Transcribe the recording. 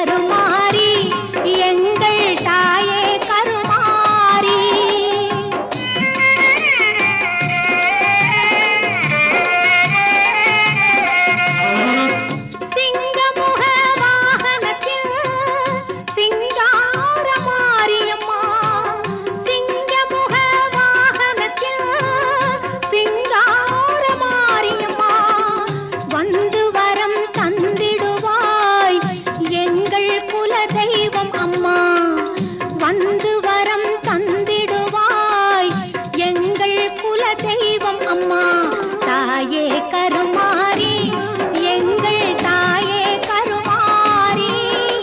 கருமாரி எங்கள் தாயே கருமாரி சிங்கமுக வாகனத்தில் சிங்கார மாரியம்மா சிங்கமுக வாகனத்தில் சிங்கார மாரியம்மா வந்து வரம் தந்திடுவாய் எங்கள் குல தெய்வம் அம்மா வந்து